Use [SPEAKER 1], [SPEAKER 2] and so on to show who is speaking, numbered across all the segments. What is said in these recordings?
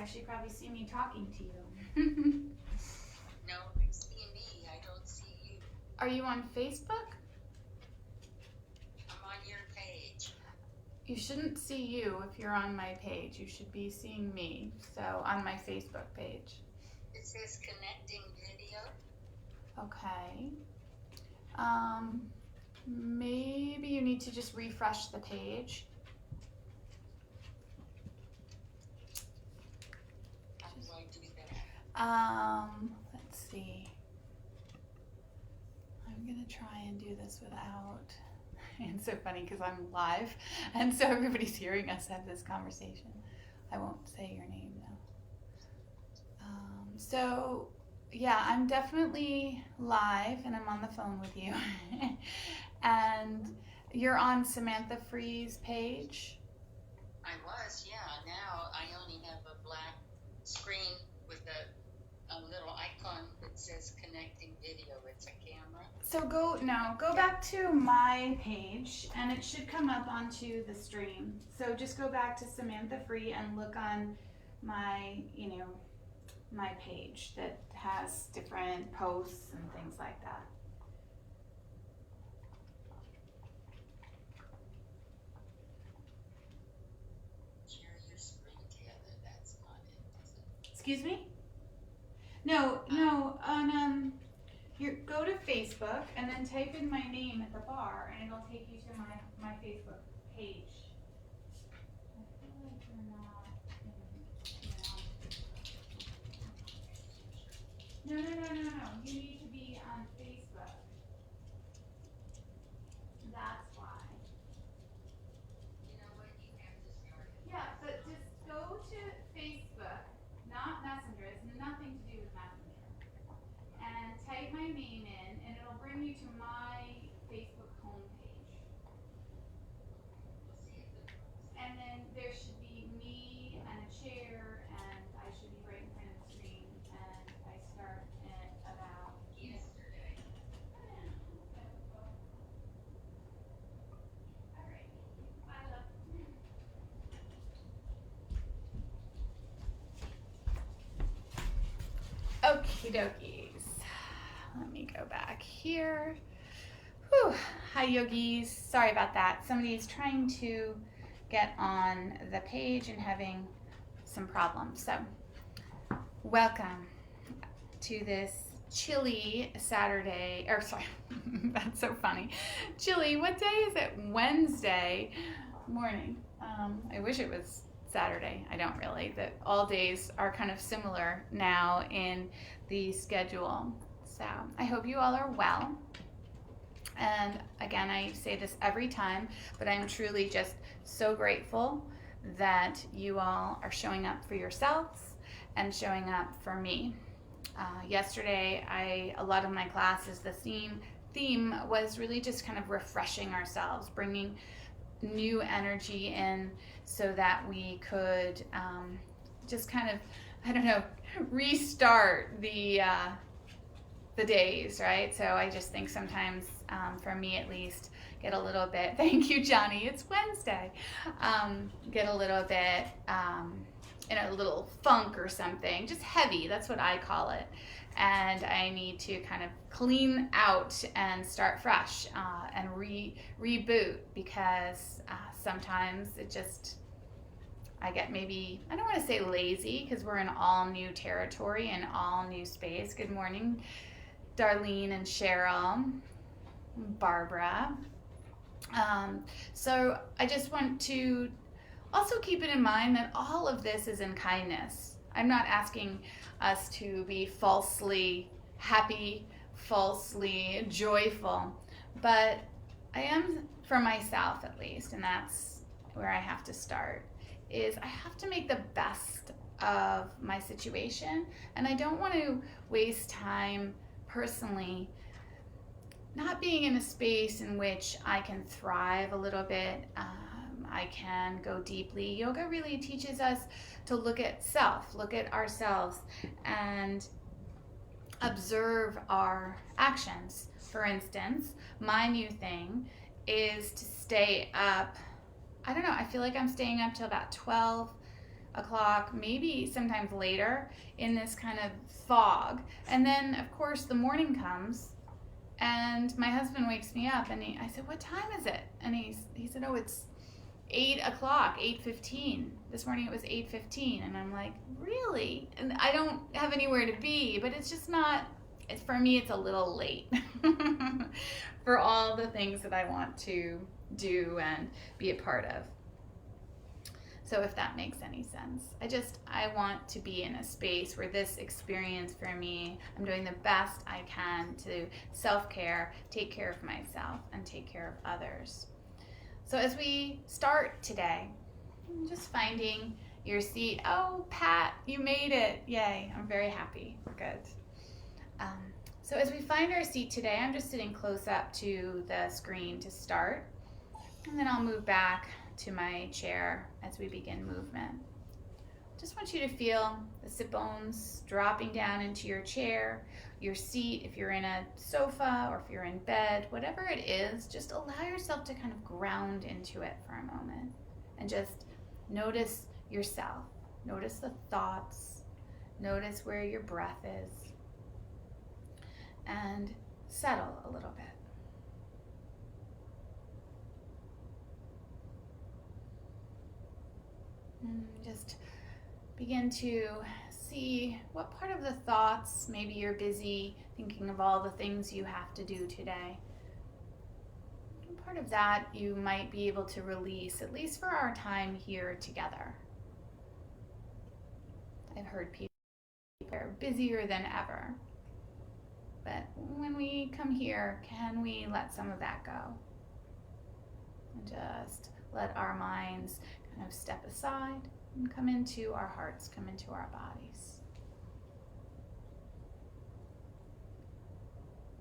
[SPEAKER 1] actually probably see me talking to you.
[SPEAKER 2] No, I'm seeing me. I don't see you.
[SPEAKER 1] Are you on Facebook?
[SPEAKER 2] I'm on your page.
[SPEAKER 1] You shouldn't see you if you're on my page. You should be seeing me. So on my Facebook page.
[SPEAKER 2] It says connecting video.
[SPEAKER 1] Okay. Maybe you need to just refresh the page.
[SPEAKER 2] How do I do that?
[SPEAKER 1] Let's see. I'm gonna try and do this without. It's so funny because I'm live, and so everybody's hearing us have this conversation. I won't say your name though. So yeah, I'm definitely live, and I'm on the phone with you. And you're on Samantha Free's page.
[SPEAKER 2] I was, yeah. Now I only have a black screen with a little icon that says connecting video. It's a camera.
[SPEAKER 1] So go back to my page, and it should come up onto the stream. So just go back to Samantha Free and look on my, my page that has different posts and things like that.
[SPEAKER 2] Share your screen together. That's not it, is it?
[SPEAKER 1] Excuse me? No, go to Facebook and then type in my name at the bar, and it'll take you to my Facebook page. I feel like you're not No. You need to be on Facebook. That's why.
[SPEAKER 2] You know what? You have to start it.
[SPEAKER 1] Yeah, but just go to Facebook, not Messenger. It's nothing to do with Messenger. And type my name in, and it'll bring you to my Facebook homepage.
[SPEAKER 2] We'll see if it works.
[SPEAKER 1] And then there should be me and a chair, and I should be right in front of the screen. And I start at about
[SPEAKER 2] Yesterday.
[SPEAKER 1] All right. Bye, love. Okie dokies. Let me go back here. Whew. Hi, yogis. Sorry about that. Somebody's trying to get on the page and having some problems. So, welcome to this chilly Saturday. Or, sorry, that's so funny. Chilly, what day is it? Wednesday morning. I wish it was Saturday. I don't really. That all days are kind of similar now in the schedule. So I hope you all are well. And again, I say this every time, but I'm truly just so grateful that you all are showing up for yourselves and showing up for me. Yesterday, a lot of my classes, the theme was really just kind of refreshing ourselves, bringing new energy in so that we could just kind of, restart the days, right? So I just think sometimes, for me at least, get a little bit, thank you, Johnny, it's Wednesday, get a little bit in a little funk or something, just heavy, that's what I call it. And I need to kind of clean out and start fresh and reboot, because sometimes I get maybe, I don't want to say lazy, because we're in all new territory and all new space. Good morning, Darlene and Cheryl, Barbara. So I just want to also keep it in mind that all of this is in kindness. I'm not asking us to be falsely happy, falsely joyful, but I am, for myself at least, and that's where I have to start, is I have to make the best of my situation, and I don't want to waste time personally not being in a space in which I can thrive a little bit. I can go deeply. Yoga really teaches us to look at ourselves, and observe our actions. For instance, my new thing is to stay up. I don't know, I feel like I'm staying up till about 12 o'clock, maybe sometimes later, in this kind of fog. And then, of course, the morning comes, and my husband wakes me up, and I said, "What time is it?" And he said, "Oh, it's 8 o'clock, 8:15. This morning it was 8:15." And I'm like, "Really?" And I don't have anywhere to be, but it's just not, for me, it's a little late for all the things that I want to do and be a part of. So if that makes any sense, I want to be in a space where this experience for me, I'm doing the best I can to self-care, take care of myself, and take care of others. So as we start today, just finding your seat. Oh, Pat, you made it. Yay, I'm very happy. Good. So as we find our seat today, I'm just sitting close up to the screen to start, and then I'll move back to my chair as we begin movement. Just want you to feel the sit bones dropping down into your chair, your seat, if you're in a sofa or if you're in bed, whatever it is, just allow yourself to kind of ground into it for a moment and just notice yourself. Notice the thoughts, notice where your breath is, and settle a little bit. And just begin to see what part of the thoughts, maybe you're busy thinking of all the things you have to do today. What part of that you might be able to release, at least for our time here together. I've heard people are busier than ever. But when we come here, can we let some of that go? And just let our minds kind of step aside and come into our hearts, come into our bodies.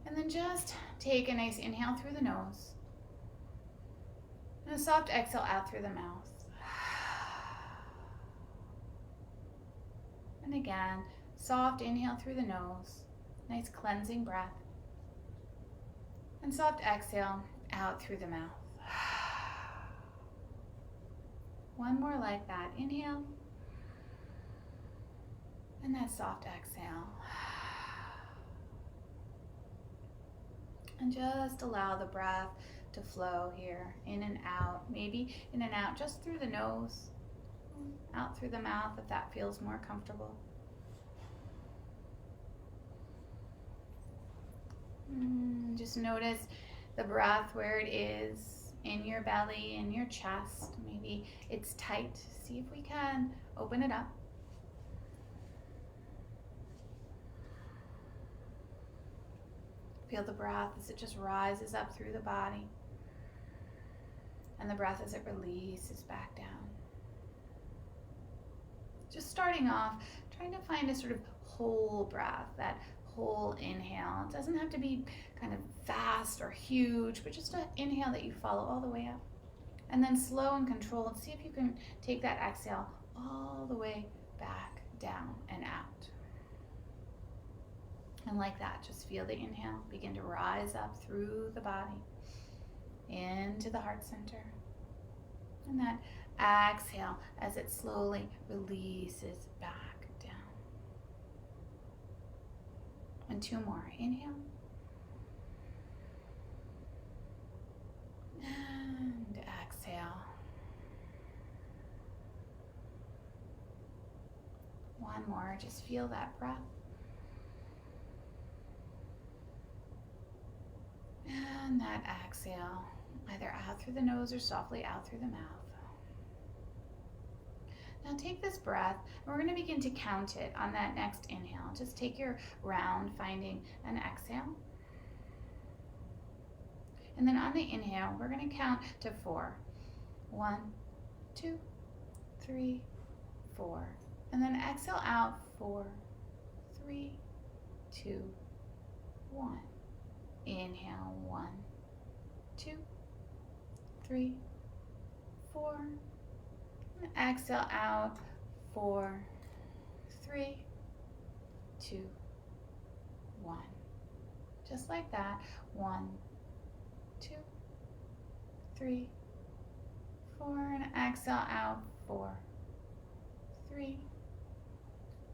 [SPEAKER 1] And then just take a nice inhale through the nose and a soft exhale out through the mouth. And again, soft inhale through the nose, nice cleansing breath, and soft exhale out through the mouth. One more like that. Inhale. And that soft exhale. And just allow the breath to flow here, in and out. Maybe in and out just through the nose, out through the mouth if that feels more comfortable. Just notice the breath where it is. In your belly, in your chest. Maybe it's tight. See if we can open it up. Feel the breath as it just rises up through the body. And the breath as it releases back down. Just starting off, trying to find a sort of whole breath, that whole inhale. It doesn't have to be kind of fast or huge, but just an inhale that you follow all the way up. And then slow and controlled. See if you can take that exhale all the way back down and out. And like that, just feel the inhale begin to rise up through the body into the heart center. And that exhale as it slowly releases back down. And two more. Inhale. And exhale. One more. Just feel that breath. And that exhale, either out through the nose or softly out through the mouth. Now take this breath, and we're going to begin to count it on that next inhale. Just take your round, finding an exhale. And then on the inhale, we're going to count to 4. 1, 2, 3, 4. And then exhale out, 4, 3, 2, 1. Inhale, 1, 2, 3, 4. And exhale out, 4, 3, 2, 1. Just like that. 1, 2, 3, 4. And exhale out, 4, 3,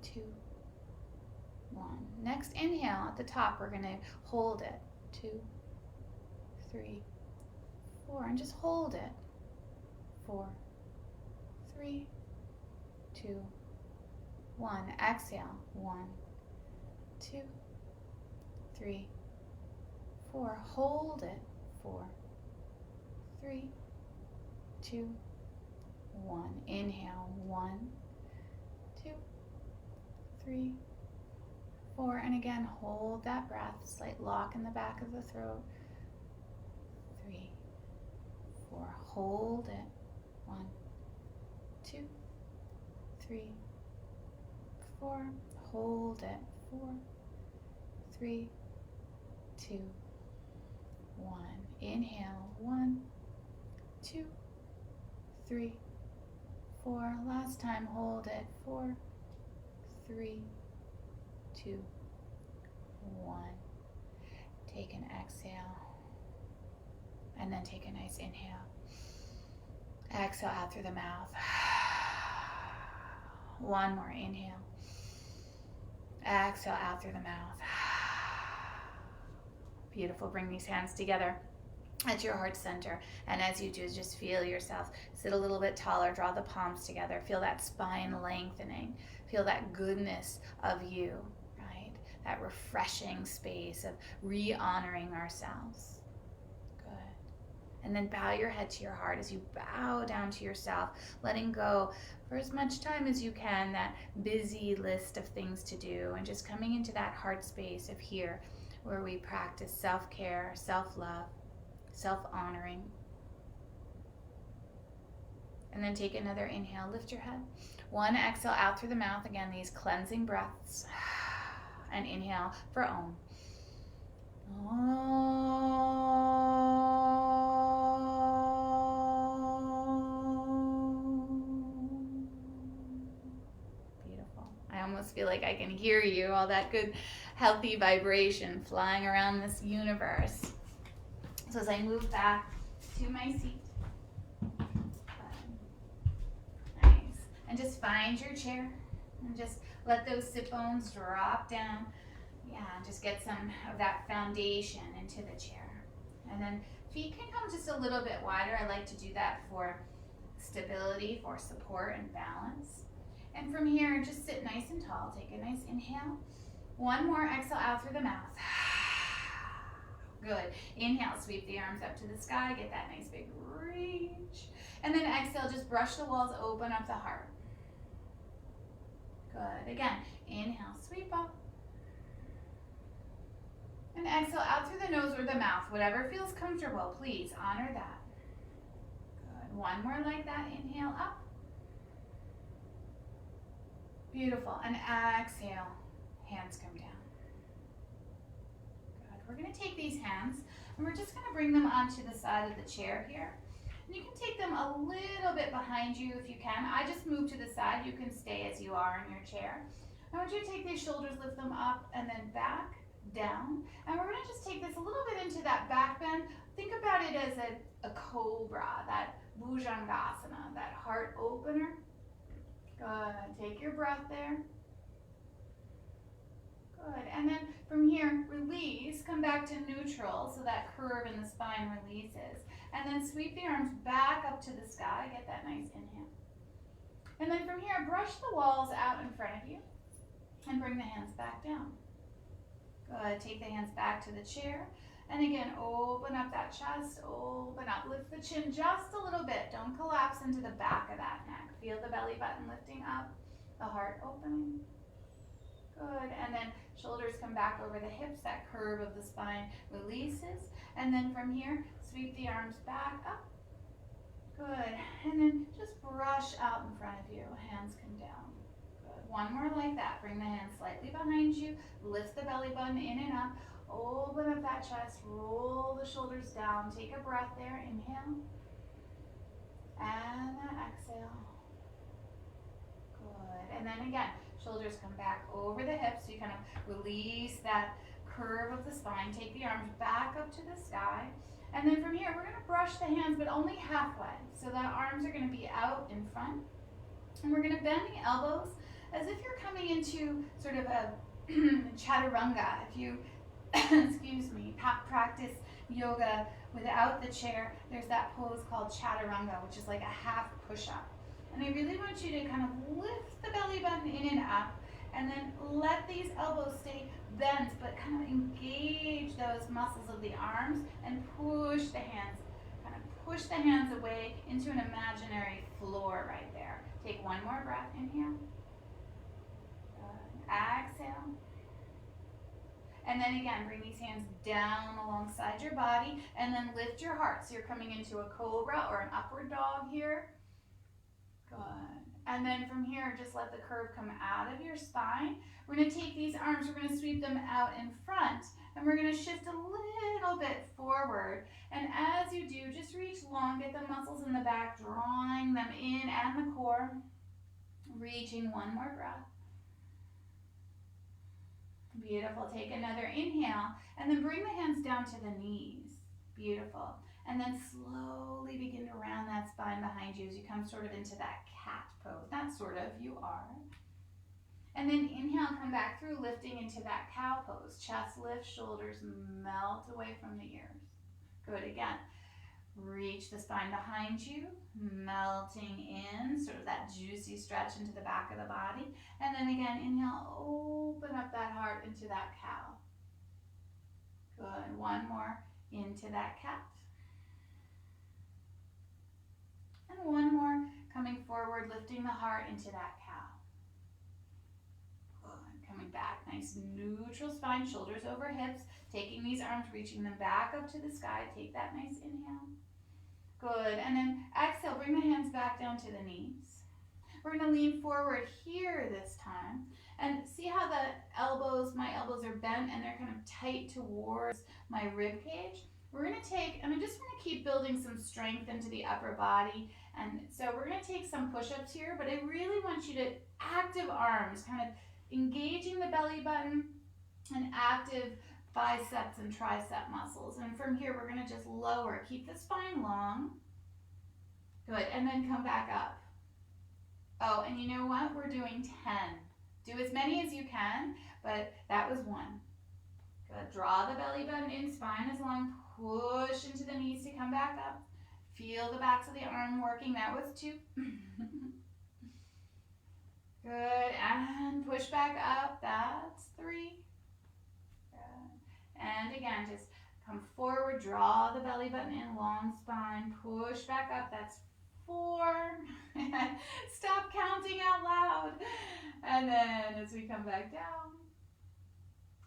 [SPEAKER 1] 2, 1. Next inhale at the top, we're going to hold it. 2, 3, 4, and just hold it. 4, 3, 2, 1. Exhale. 1, 2, 3, 4. Hold it. 4, 3, 2, 1. Inhale. 1, 2, 3, 4. And again, hold that breath. Slight lock in the back of the throat. 3, 4. Hold it. 1, 2, 3, 4. Hold it. 4, 3, 2, 1. Inhale. 1, 2, 3, 4. Last time, hold it. 4, 3, 2, 1. Take an exhale. And then take a nice inhale. Exhale out through the mouth. One more inhale. Exhale out through the mouth. Beautiful. Bring these hands together at your heart center. And as you do, just feel yourself sit a little bit taller. Draw the palms together. Feel that spine lengthening. Feel that goodness of you, right? That refreshing space of re-honoring ourselves. Good. And then bow your head to your heart as you bow down to yourself, letting go for as much time as you can, that busy list of things to do, and just coming into that heart space of here, where we practice self-care, self-love, self-honoring. And then take another inhale, lift your head. 1, exhale out through the mouth. Again, these cleansing breaths. And inhale for Om. Beautiful. I almost feel like I can hear you, all that good, healthy vibration flying around this universe. So as I move back to my seat, nice, and just find your chair and just let those sit bones drop down. Yeah, just get some of that foundation into the chair. And then feet can come just a little bit wider. I like to do that for stability, for support and balance. And from here, just sit nice and tall. Take a nice inhale. 1 more, exhale out through the mouth. Good. Inhale, sweep the arms up to the sky. Get that nice big reach. And then exhale, just brush the walls, open up the heart. Good. Again, inhale, sweep up. And exhale out through the nose or the mouth. Whatever feels comfortable, please honor that. Good. 1 more like that. Inhale up. Beautiful. And exhale, hands come down. Good. We're going to take these hands and we're just going to bring them onto the side of the chair here. And you can take them a little bit behind you if you can. I just move to the side. You can stay as you are in your chair. I want you to take these shoulders, lift them up and then back, down. And we're going to just take this a little bit into that back bend. Think about it as a cobra, that bhujangasana, that heart opener. Good. Take your breath there. Good. And then from here, release. Come back to neutral so that curve in the spine releases. And then sweep the arms back up to the sky. Get that nice inhale. And then from here, brush the walls out in front of you and bring the hands back down. Good. Take the hands back to the chair. And again, open up that chest, open up. Lift the chin just a little bit. Don't collapse into the back of that neck. Feel the belly button lifting up, the heart opening. Good. And then shoulders come back over the hips. That curve of the spine releases. And then from here, sweep the arms back up. Good. And then just brush out in front of you. Hands come down. Good. 1 more like that. Bring the hands slightly behind you. Lift the belly button in and up. Open up that chest. Roll the shoulders down. Take a breath there. Inhale. And exhale. Good. And then again, shoulders come back over the hips. So you kind of release that curve of the spine. Take the arms back up to the sky. And then from here, we're going to brush the hands, but only halfway. So the arms are going to be out in front. And we're going to bend the elbows as if you're coming into sort of a chaturanga. If you, excuse me, practice yoga without the chair, there's that pose called chaturanga, which is like a half push-up. And I really want you to kind of lift the belly button in and up, and then let these elbows stay bent, but kind of engage those muscles of the arms and push the hands. Kind of push the hands away into an imaginary floor right there. Take one more breath. Inhale. Exhale. And then again, bring these hands down alongside your body, and then lift your heart. So you're coming into a cobra or an upward dog here. Good. And then from here, just let the curve come out of your spine. We're going to take these arms, we're going to sweep them out in front, and we're going to shift a little bit forward. And as you do, just reach long, get the muscles in the back, drawing them in and the core. Reaching, one more breath. Beautiful. Take another inhale, and then bring the hands down to the knees. Beautiful. And then slowly begin to round that spine behind you as you come sort of into that cat pose. Not sort of, you are. And then inhale, come back through, lifting into that cow pose. Chest lift, shoulders melt away from the ears. Good. Again. Reach the spine behind you, melting in, sort of that juicy stretch into the back of the body. And then again, inhale, open up that heart into that cow. Good. One more into that cat. And one more, coming forward, lifting the heart into that cow. Good. Coming back, nice neutral spine, shoulders over hips. Taking these arms, reaching them back up to the sky. Take that nice inhale. Good. And then exhale, bring the hands back down to the knees. We're going to lean forward here this time. And see how the elbows, my elbows are bent and they're kind of tight towards my rib cage. We're going to take, and I just want to keep building some strength into the upper body. And so we're going to take some push-ups here, but I really want you to active arms, kind of engaging the belly button and active biceps and tricep muscles. And from here, we're going to just lower. Keep the spine long. Good. And then come back up. Oh, and you know what? We're doing 10. Do as many as you can, but that was 1. Good. Draw the belly button in, spine is long. Push into the knees to come back up. Feel the backs of the arm working. That was 2. Good. And push back up. That's 3. And again, just come forward, draw the belly button in, long spine, push back up, that's 4. Stop counting out loud. And then as we come back down,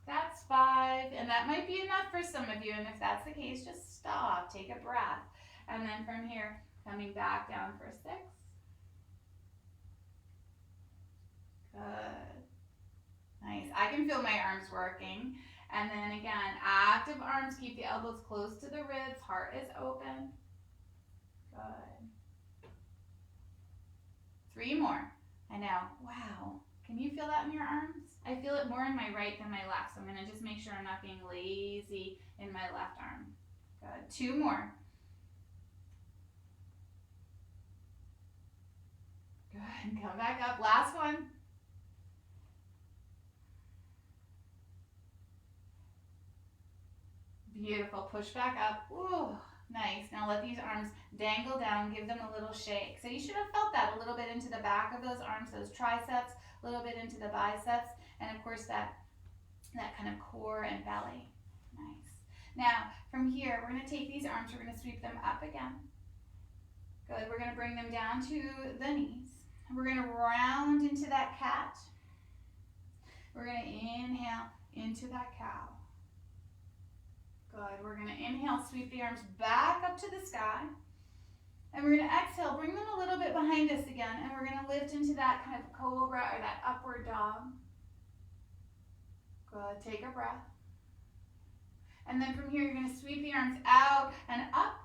[SPEAKER 1] that's 5. And that might be enough for some of you. And if that's the case, just stop, take a breath. And then from here, coming back down for 6. Good. Nice. I can feel my arms working. And then again, active arms, keep the elbows close to the ribs, heart is open. Good. 3 more. I know. Wow. Can you feel that in your arms? I feel it more in my right than my left, so I'm going to just make sure I'm not being lazy in my left arm. Good. 2 more. Good. Come back up. Last one. Beautiful. Push back up. Ooh, nice. Now let these arms dangle down. Give them a little shake. So you should have felt that a little bit into the back of those arms, those triceps, a little bit into the biceps, and of course that kind of core and belly. Nice. Now from here, we're going to take these arms. We're going to sweep them up again. Good. We're going to bring them down to the knees. We're going to round into that cat. We're going to inhale into that cow. Good. We're going to inhale, sweep the arms back up to the sky. And we're going to exhale, bring them a little bit behind us again. And we're going to lift into that kind of cobra or that upward dog. Good. Take a breath. And then from here, you're going to sweep the arms out and up.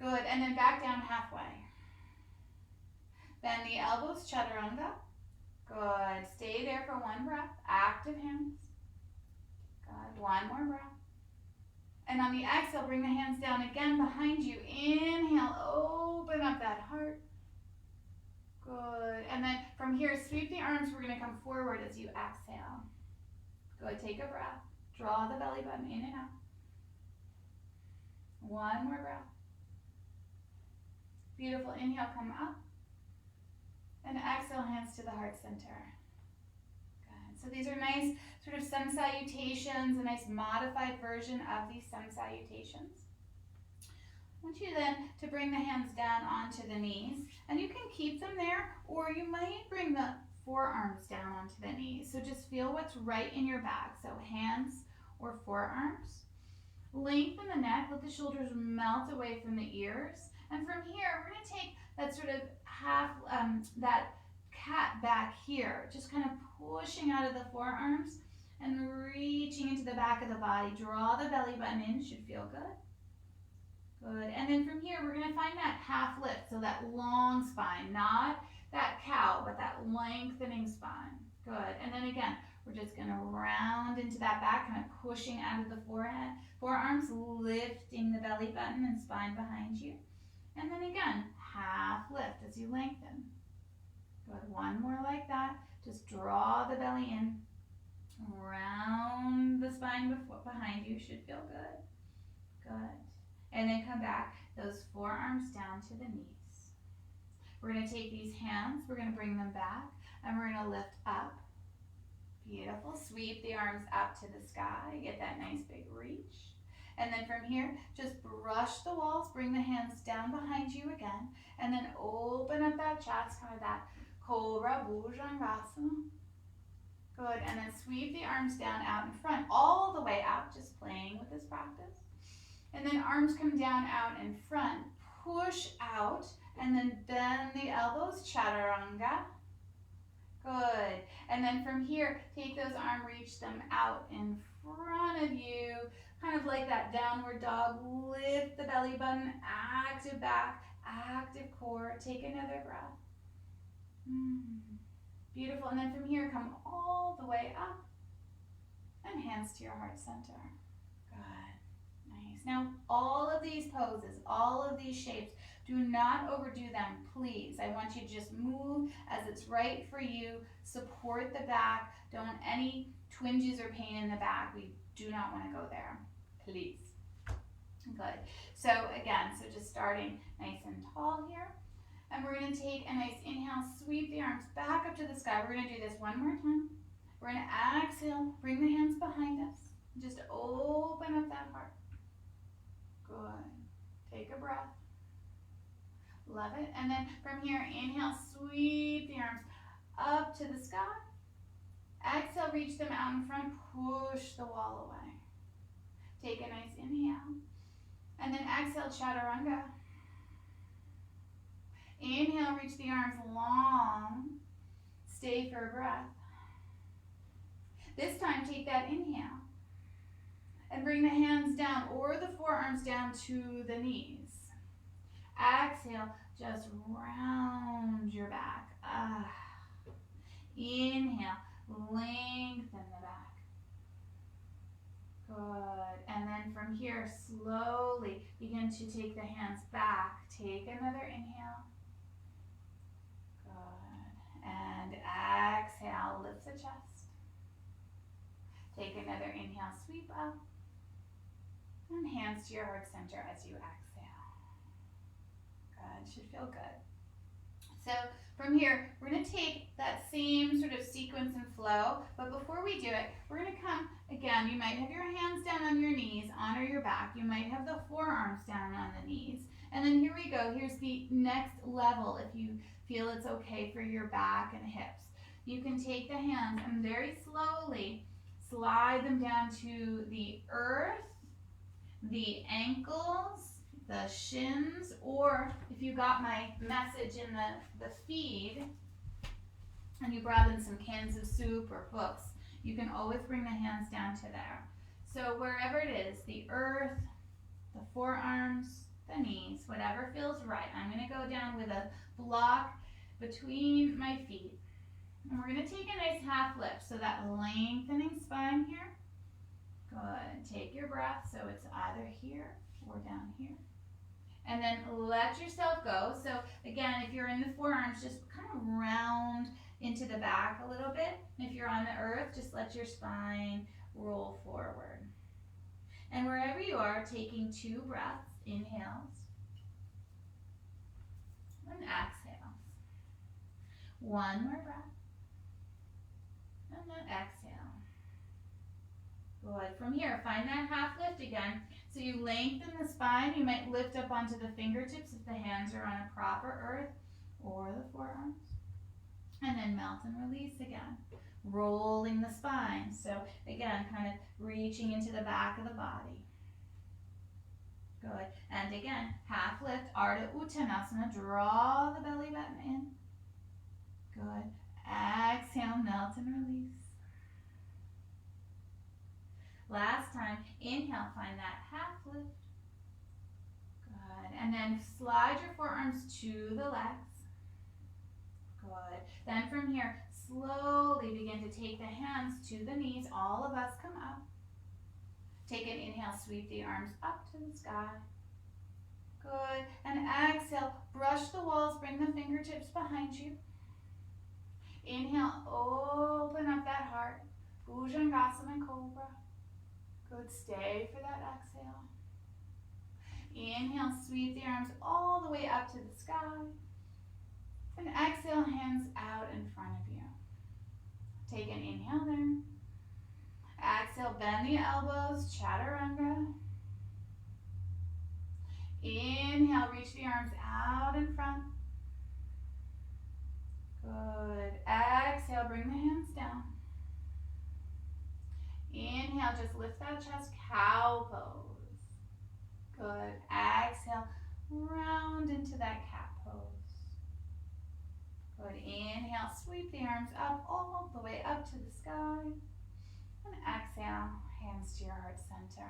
[SPEAKER 1] Good. And then back down halfway. Bend the elbows, chaturanga. Good. Stay there for 1 breath. Active hands. Good. 1 more breath. And on the exhale, bring the hands down again behind you. Inhale, open up that heart. Good. And then from here, sweep the arms. We're going to come forward as you exhale. Good. Take a breath. Draw the belly button in and out. One more breath. Beautiful. Inhale, come up. And exhale, hands to the heart center. Good. So these are nice sort of sun salutations, a nice modified version of these sun salutations. I want you then to bring the hands down onto the knees, and you can keep them there, or you might bring the forearms down onto the knees. So just feel what's right in your back. So hands or forearms. Lengthen the neck, let the shoulders melt away from the ears. And from here, we're going to take that sort of half, that cat back here, just kind of pushing out of the forearms and reaching into the back of the body. Draw the belly button in, should feel good. Good. And then from here, we're going to find that half lift, so that long spine, not that cow, but that lengthening spine. Good. And then again, we're just going to round into that back, kind of pushing out of the forearms, lifting the belly button and spine behind you. And then again, half lift as you lengthen. Good. One more like that. Just draw the belly in, round the spine behind you. Should feel good. Good. And then come back, those forearms down to the knees. We're going to take these hands, we're going to bring them back, and we're going to lift up. Beautiful. Sweep the arms up to the sky. Get that nice big reach. And then from here, just brush the walls, bring the hands down behind you again, and then open up that chest, kind of that Cobra Bhujangasana. Good. And then sweep the arms down out in front, all the way out, just playing with this practice. And then arms come down out in front, push out, and then bend the elbows, chaturanga. Good. And then from here, take those arms, reach them out in front of you, kind of like that downward dog. Lift the belly button, active back, active core. Take another breath. Beautiful. And then from here, come all the way up and hands to your heart center. Good. Nice. Now, all of these poses, all of these shapes, do not overdo them, please. I want you to just move as it's right for you. Support the back. Don't any twinges or pain in the back. We do not want to go there, please. Good. So again, so just starting nice and tall here. And we're going to take a nice inhale, sweep the arms back up to the sky. We're going to do this one more time. We're going to exhale, bring the hands behind us. Just open up that heart. Good. Take a breath. Love it. And then from here, inhale, sweep the arms up to the sky. Exhale, reach them out in front, push the wall away. Take a nice inhale. And then exhale, chaturanga. Inhale, reach the arms long. Stay for a breath. This time, take that inhale. And bring the hands down or the forearms down to the knees. Exhale, just round your back. Inhale, lengthen the back. Good. And then from here, slowly begin to take the hands back. Take another inhale. Good. And exhale, lift the chest. Take another inhale, sweep up. And hands to your heart center as you exhale. Good, should feel good. So from here, we're going to take that same sort of sequence and flow, but before we do it, we're going to come, again, you might have your hands down on your knees, honor your back. You might have the forearms down on the knees. And then here we go. Here's the next level if you feel it's okay for your back and hips. You can take the hands and very slowly slide them down to the earth, the ankles, the shins, or if you got my message in the feed and you brought in some cans of soup or books, you can always bring the hands down to there. So wherever it is, the earth, the forearms, the knees, whatever feels right. I'm going to go down with a block between my feet. And we're going to take a nice half lift, so that lengthening spine here. Good. Take your breath, so it's either here or down here. And then let yourself go. So again, if you're in the forearms, just kind of round into the back a little bit. If you're on the earth, just let your spine roll forward. And wherever you are, taking 2 breaths, inhales and exhales. 1 more breath. And then exhale. Good. From here, find that half lift again. So you lengthen the spine. You might lift up onto the fingertips if the hands are on a proper earth or the forearms. And then melt and release again. Rolling the spine. So again, kind of reaching into the back of the body. Good. And again, half lift, Ardha Uttanasana. Draw the belly button in. Good. Exhale, melt and release. Last time, inhale, find that half lift. Good. And then slide your forearms to the legs. Good. Then from here, slowly begin to take the hands to the knees. All of us come up. Take an inhale, sweep the arms up to the sky. Good. And exhale, brush the walls, bring the fingertips behind you. Inhale, open up that heart. Bhujangasana Cobra. Good, stay for that exhale. Inhale, sweep the arms all the way up to the sky. And exhale, hands out in front of you. Take an inhale there. Exhale, bend the elbows, chaturanga. Inhale, reach the arms out in front. Good. Exhale, bring the hands down. Inhale, just lift that chest, cow pose. Good. Exhale, round into that cat pose. Good. Inhale, sweep the arms up, all the way up to the sky. And exhale, hands to your heart center.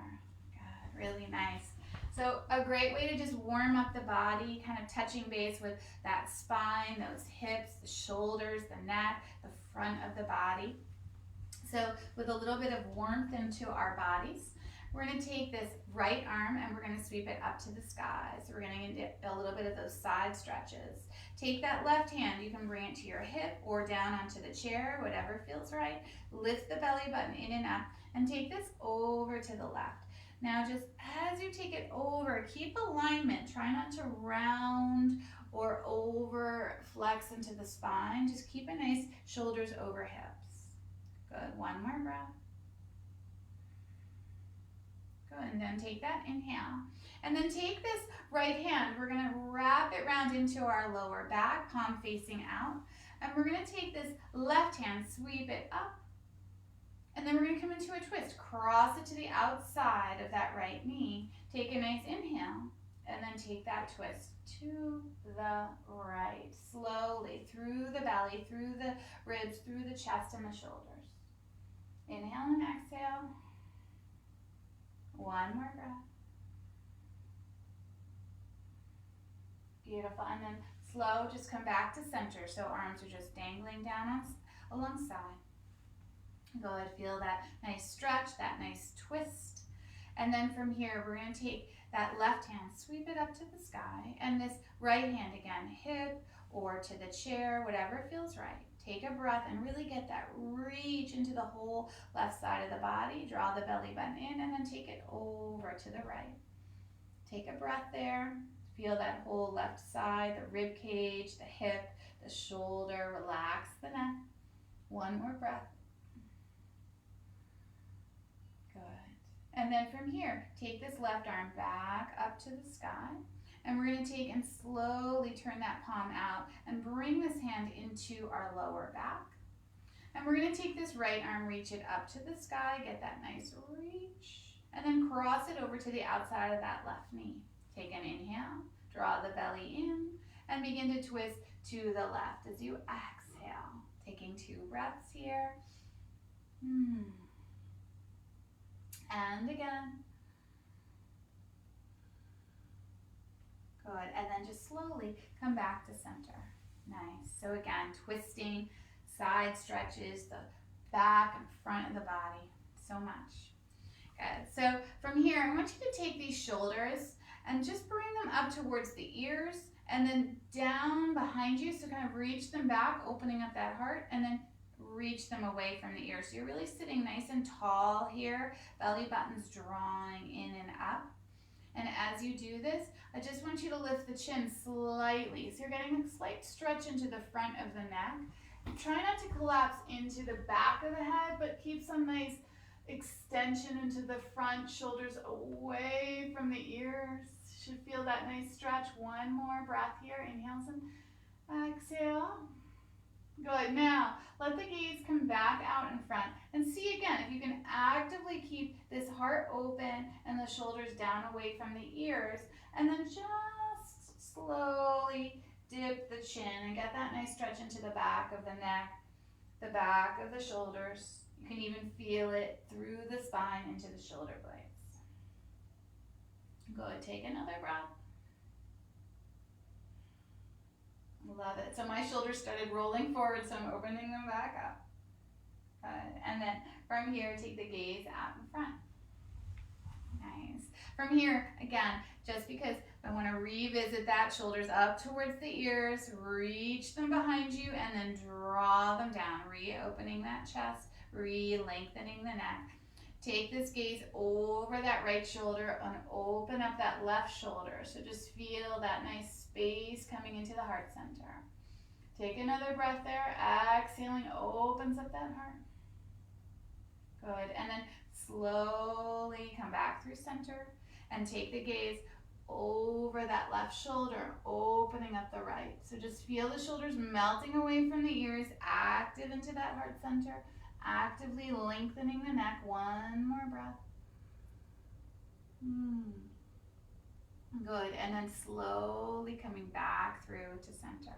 [SPEAKER 1] Good. Really nice. So a great way to just warm up the body, kind of touching base with that spine, those hips, the shoulders, the neck, the front of the body. So with a little bit of warmth into our bodies, we're going to take this right arm and we're going to sweep it up to the sky. So we're going to get a little bit of those side stretches. Take that left hand, you can bring it to your hip or down onto the chair, whatever feels right. Lift the belly button in and up and take this over to the left. Now just as you take it over, keep alignment. Try not to round or over flex into the spine. Just keep it nice, shoulders over hips. Good, 1 more breath. Good, and then take that inhale. And then take this right hand, we're gonna wrap it round into our lower back, palm facing out. And we're gonna take this left hand, sweep it up. And then we're gonna come into a twist. Cross it to the outside of that right knee. Take a nice inhale, and then take that twist to the right. Slowly, through the belly, through the ribs, through the chest and the shoulders. Inhale and exhale. 1 more breath. Beautiful. And then slow, just come back to center. So arms are just dangling down alongside. Good. Feel that nice stretch, that nice twist. And then from here, we're going to take that left hand, sweep it up to the sky. And this right hand again, hip or to the chair, whatever feels right. Take a breath and really get that reach into the whole left side of the body. Draw the belly button in and then take it over to the right. Take a breath there. Feel that whole left side, the rib cage, the hip, the shoulder. Relax the neck. 1 more breath. Good. And then from here, take this left arm back up to the sky. And we're going to take and slowly turn that palm out and bring this hand into our lower back. And we're going to take this right arm, reach it up to the sky, get that nice reach, and then cross it over to the outside of that left knee. Take an inhale, draw the belly in, and begin to twist to the left as you exhale. Taking 2 breaths here. And again. Good, and then just slowly come back to center. Nice. So again, twisting, side stretches, the back and front of the body. So much. Good. So from here, I want you to take these shoulders and just bring them up towards the ears and then down behind you. So kind of reach them back, opening up that heart, and then reach them away from the ears. So you're really sitting nice and tall here, belly button's drawing in and up. And as you do this, I just want you to lift the chin slightly. So you're getting a slight stretch into the front of the neck. Try not to collapse into the back of the head, but keep some nice extension into the front, shoulders away from the ears. Should feel that nice stretch. One more breath here. Inhale and exhale. Good. Now, let the gaze come back out in front and see again if you can actively keep this heart open and the shoulders down away from the ears, and then just slowly dip the chin and get that nice stretch into the back of the neck, the back of the shoulders. You can even feel it through the spine into the shoulder blades. Good. Take another breath. Love it. So my shoulders started rolling forward, so I'm opening them back up. Good. And then from here, take the gaze out in front. Nice. From here, again, just because I want to revisit that, shoulders up towards the ears, reach them behind you, and then draw them down, reopening that chest, re-lengthening the neck. Take this gaze over that right shoulder and open up that left shoulder. So just feel that nice space coming into the heart center. Take another breath there. Exhaling opens up that heart. Good. And then slowly come back through center and take the gaze over that left shoulder, opening up the right. So just feel the shoulders melting away from the ears, active into that heart center. Actively lengthening the neck. One more breath. Good. And then slowly coming back through to center.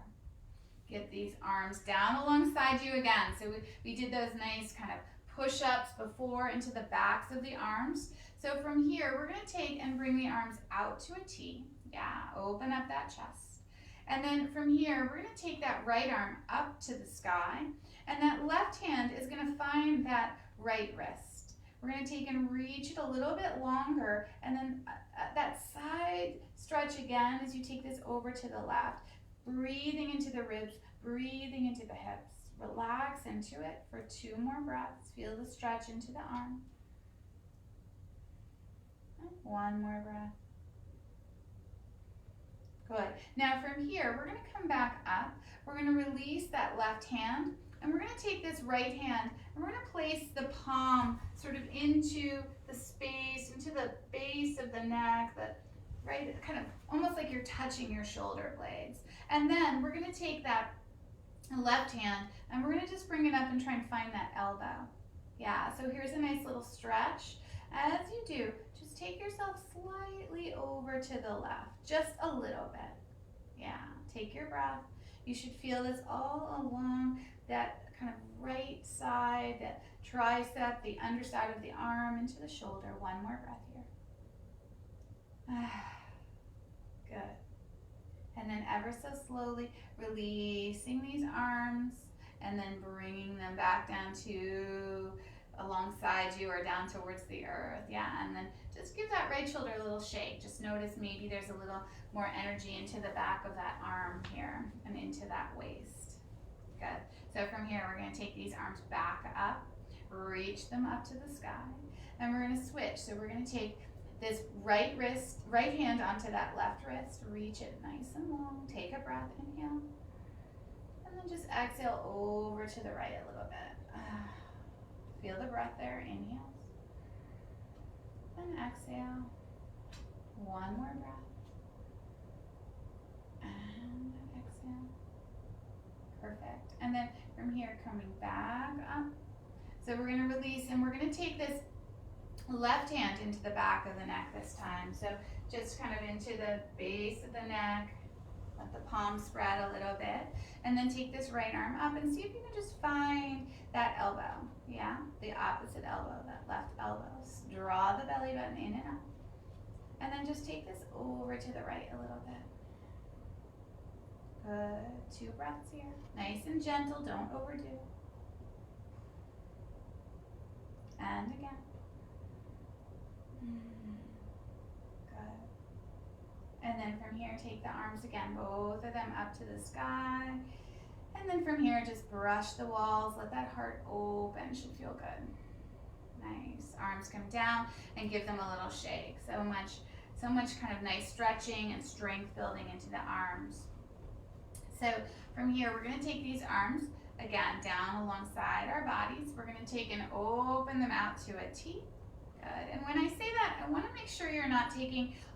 [SPEAKER 1] Get these arms down alongside you again. So we did those nice kind of push-ups before into the backs of the arms. So from here, we're going to take and bring the arms out to a T. Yeah, open up that chest. And then from here, we're going to take that right arm up to the sky. And that left hand is going to find that right wrist. We're going to take and reach it a little bit longer, and then that side stretch again as you take this over to the left. Breathing into the ribs, breathing into the hips. Relax into it for 2 more breaths. Feel the stretch into the arm. And 1 more breath. Good. Now from here, we're going to come back up. We're going to release that left hand. And we're going to take this right hand and we're going to place the palm sort of into the space, into the base of the neck, right, kind of almost like you're touching your shoulder blades. And then we're going to take that left hand and we're going to just bring it up and try and find that elbow. Yeah, so here's a nice little stretch. As you do, just take yourself slightly over to the left, just a little bit. Yeah, take your breath. You should feel this all along that kind of right side, that tricep, the underside of the arm into the shoulder. 1 more breath here. Good. And then ever so slowly releasing these arms and then bringing them back down to alongside you or down towards the earth. Yeah, and then just give that right shoulder a little shake. Just notice maybe there's a little more energy into the back of that arm here and into that waist. Good. So from here, we're going to take these arms back up, reach them up to the sky, and we're going to switch. So we're going to take this right hand onto that left wrist, reach it nice and long, take a breath, inhale, and then just exhale over to the right a little bit. Feel the breath there, inhale, and exhale, 1 more breath, and exhale. Perfect. And then from here, coming back up. So we're going to release and we're going to take this left hand into the back of the neck this time. So just kind of into the base of the neck. Let the palms spread a little bit. And then take this right arm up and see if you can just find that elbow. Yeah, the opposite elbow, that left elbow. Draw the belly button in and up. And then just take this over to the right a little bit. Good. 2 breaths here. Nice and gentle, don't overdo. And again. Good. then from here, take the arms again, both of them up to the sky. And then from here, just brush the walls. Let that heart open. It should feel good. Nice. Arms come down and give them a little shake. So much kind of nice stretching and strength building into the arms. So from here, we're going to take these arms, again, down alongside our bodies. We're going to take and open them out to a T. Good. And when I say that, I want to make sure you're not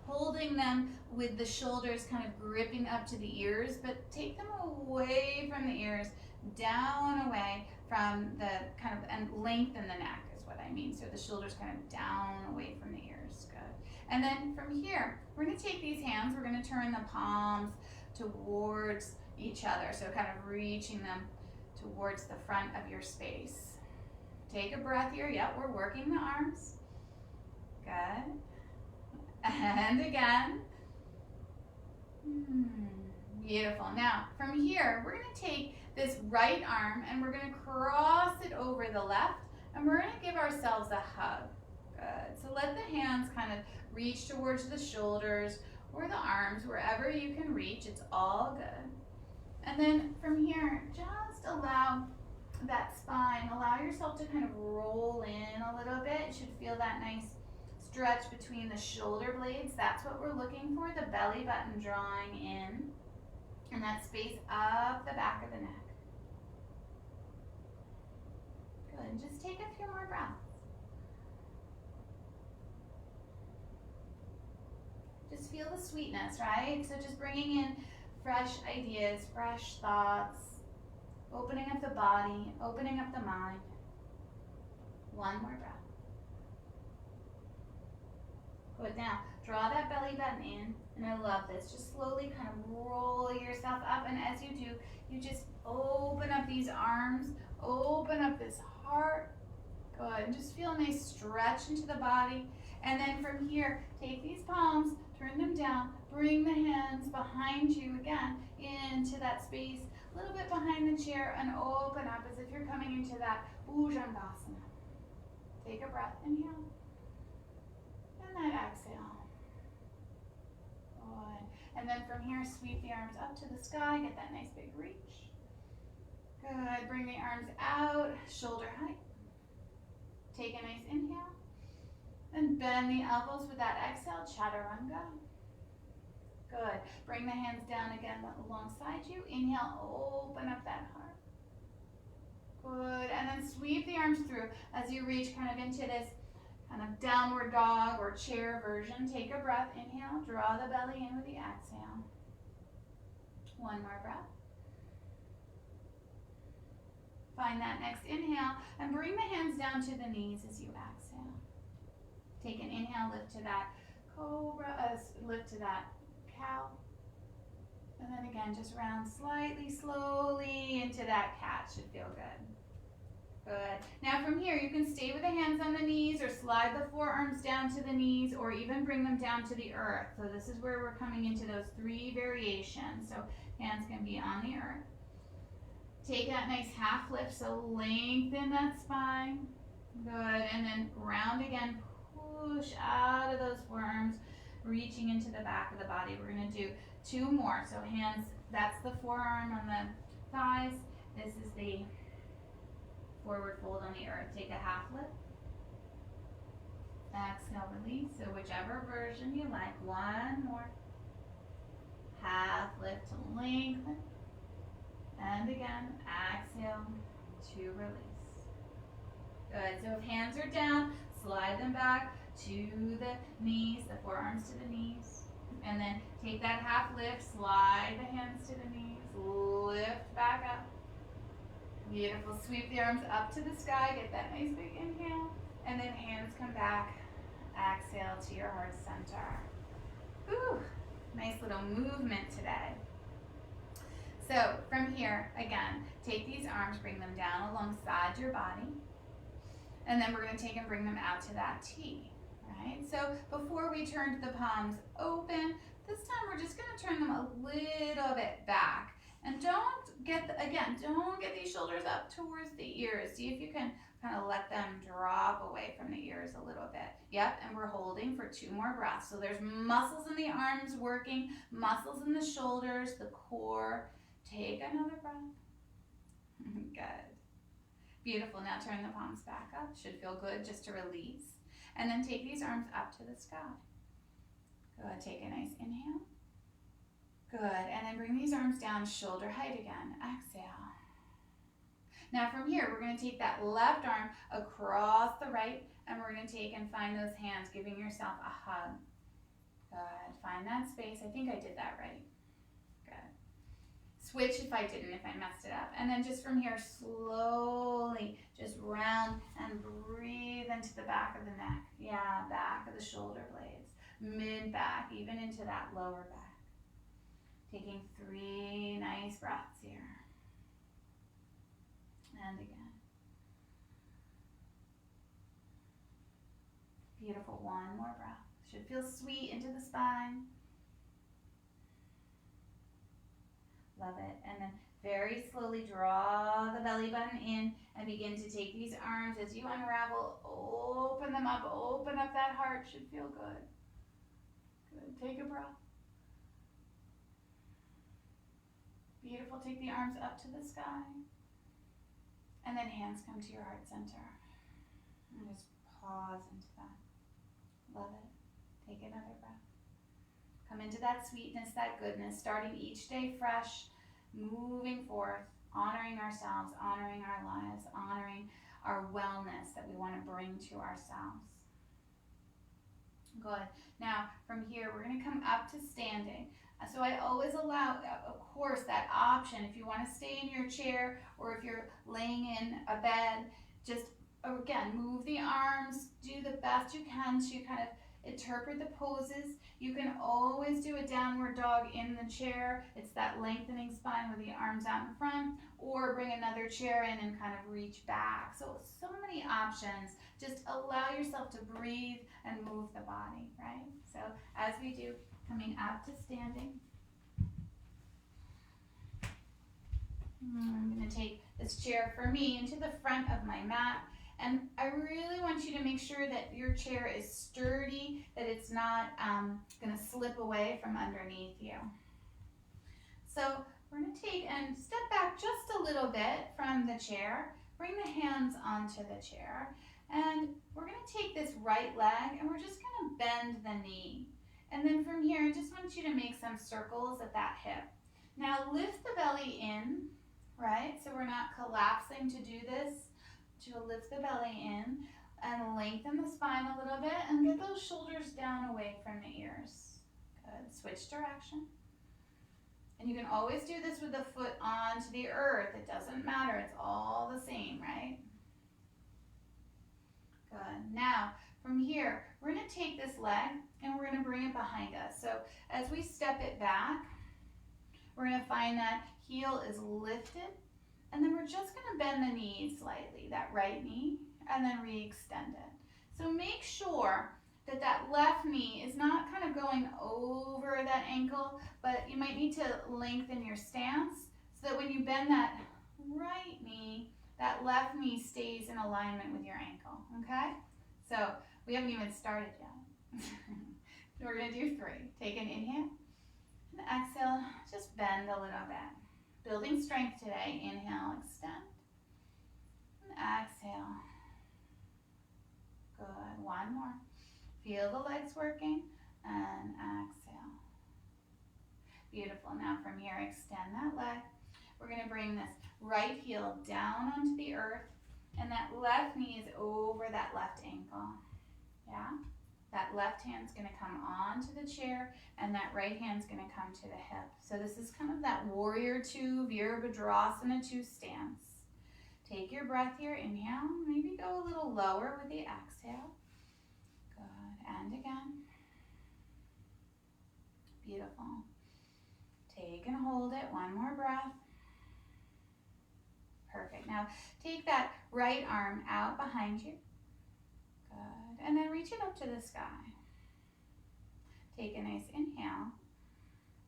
[SPEAKER 1] holding them with the shoulders kind of gripping up to the ears, but take them away from the ears, down away from the kind of, and lengthen the neck is what I mean. So the shoulders kind of down away from the ears. Good. And then from here, we're going to take these hands, we're going to turn the palms towards each other. So kind of reaching them towards the front of your space. Take a breath here. Yep, we're working the arms. Good. And again. Beautiful. Now, from here, we're going to take this right arm and we're going to cross it over the left and we're going to give ourselves a hug. Good. So let the hands kind of reach towards the shoulders or the arms, wherever you can reach. It's all good. And then from here, just allow that spine, allow yourself to kind of roll in a little bit. You should feel that nice stretch between the shoulder blades. That's what we're looking for, the belly button drawing in, and that space up the back of the neck. Good, and just take a few more breaths. Just feel the sweetness, right? So just bringing in fresh ideas, fresh thoughts, opening up the body, opening up the mind. One more breath. Good. Now, draw that belly button in, and I love this. Just slowly kind of roll yourself up, and as you do, you just open up these arms, open up this heart. Good. And just feel a nice stretch into the body. And then from here, take these palms, turn them down, bring the hands behind you again into that space, a little bit behind the chair, and open up as if you're coming into that Bhujangasana. Take a breath, inhale, and then exhale. Good. And then from here, sweep the arms up to the sky, get that nice big reach. Good. Bring the arms out, shoulder height. Take a nice inhale. And bend the elbows with that exhale, chaturanga. Good. Bring the hands down again alongside you. Inhale, open up that heart. Good. And then sweep the arms through as you reach kind of into this kind of downward dog or chair version. Take a breath. Inhale, draw the belly in with the exhale. One more breath. Find that next inhale and bring the hands down to the knees as you exhale. Take an inhale, lift to that cobra, lift to that cow. And then again, just round slightly, slowly into that cat. Should feel good. Good. Now from here, you can stay with the hands on the knees or slide the forearms down to the knees or even bring them down to the earth. So this is where we're coming into those 3 variations. So hands can be on the earth. Take that nice half lift, so lengthen that spine. Good. And then round again. Push out of those forearms, reaching into the back of the body. We're going to do 2 more. So hands, that's the forearm on the thighs. This is the forward fold on the earth. Take a half lift. Exhale, release. So whichever version you like. 1 more. Half lift to lengthen. And again, exhale to release. Good. So if hands are down, slide them back to the knees, the forearms to the knees. And then take that half lift, slide the hands to the knees, lift back up. Beautiful. Sweep the arms up to the sky, get that nice big inhale. And then hands come back, exhale to your heart center. Whew, nice little movement today. So from here, again, take these arms, bring them down alongside your body. And then we're going to take and bring them out to that T, right? So before we turn the palms open, this time we're just going to turn them a little bit back. And don't get these shoulders up towards the ears. See if you can kind of let them drop away from the ears a little bit. Yep, and we're holding for 2 more breaths. So there's muscles in the arms working, muscles in the shoulders, the core. Take another breath. Good. Beautiful. Now turn the palms back up. Should feel good just to release. And then take these arms up to the sky. Good. Take a nice inhale. Good. And then bring these arms down shoulder height again. Exhale. Now from here, we're going to take that left arm across the right, and we're going to take and find those hands, giving yourself a hug. Good. Find that space. I think I did that right. Good. Switch if I didn't, if I messed it up. And then just from here, slowly just round and breathe into the back of the neck. Yeah, back of the shoulder blades. Mid-back, even into that lower back. Taking 3 nice breaths here. And again. Beautiful. 1 more breath. Should feel sweet into the spine. Love it. And then very slowly draw the belly button in and begin to take these arms as you unravel. Open them up. Open up that heart. Should feel good. Good. Take a breath. Beautiful. Take the arms up to the sky. And then hands come to your heart center. And just pause into that. Love it. Take another breath. Come into that sweetness, that goodness, starting each day fresh, moving forth, honoring ourselves, honoring our lives, honoring our wellness that we want to bring to ourselves. Good. Now, from here, we're going to come up to standing. So I always allow, of course, that option. If you want to stay in your chair or if you're laying in a bed, just, again, move the arms, do the best you can to kind of interpret the poses. You can always do a downward dog in the chair. It's that lengthening spine with the arms out in front, or bring another chair in and kind of reach back. So many options. Just allow yourself to breathe and move the body, right? So as we do, coming up to standing. I'm going to take this chair for me into the front of my mat. And I really want you to make sure that your chair is sturdy, that it's not going to slip away from underneath you. So we're going to take and step back just a little bit from the chair. Bring the hands onto the chair. And we're going to take this right leg and we're just going to bend the knee. And then from here, I just want you to make some circles at that hip. Now lift the belly in, right? So we're not collapsing to do this. To lift the belly in and lengthen the spine a little bit and get those shoulders down away from the ears. Good. Switch direction. And you can always do this with the foot onto the earth. It doesn't matter. It's all the same, right? Good. Now, from here, we're going to take this leg and we're going to bring it behind us. So as we step it back, we're going to find that heel is lifted. And then we're just going to bend the knee slightly, that right knee, and then re-extend it. So make sure that that left knee is not kind of going over that ankle, but you might need to lengthen your stance so that when you bend that right knee, that left knee stays in alignment with your ankle, okay? So we haven't even started yet. We're going to do 3. Take an inhale and exhale, just bend a little bit. Building strength today. Inhale, extend. And exhale. Good. 1 more. Feel the legs working. And exhale. Beautiful. Now from here, extend that leg. We're going to bring this right heel down onto the earth. And that left knee is over that left ankle. Yeah? That left hand's going to come onto the chair, and that right hand's going to come to the hip. So this is kind of that warrior 2, Virabhadrasana 2 stance. Take your breath here. Inhale. Maybe go a little lower with the exhale. Good. And again. Beautiful. Take and hold it. 1 more breath. Perfect. Now take that right arm out behind you. Good. And then reach it up to the sky. Take a nice inhale.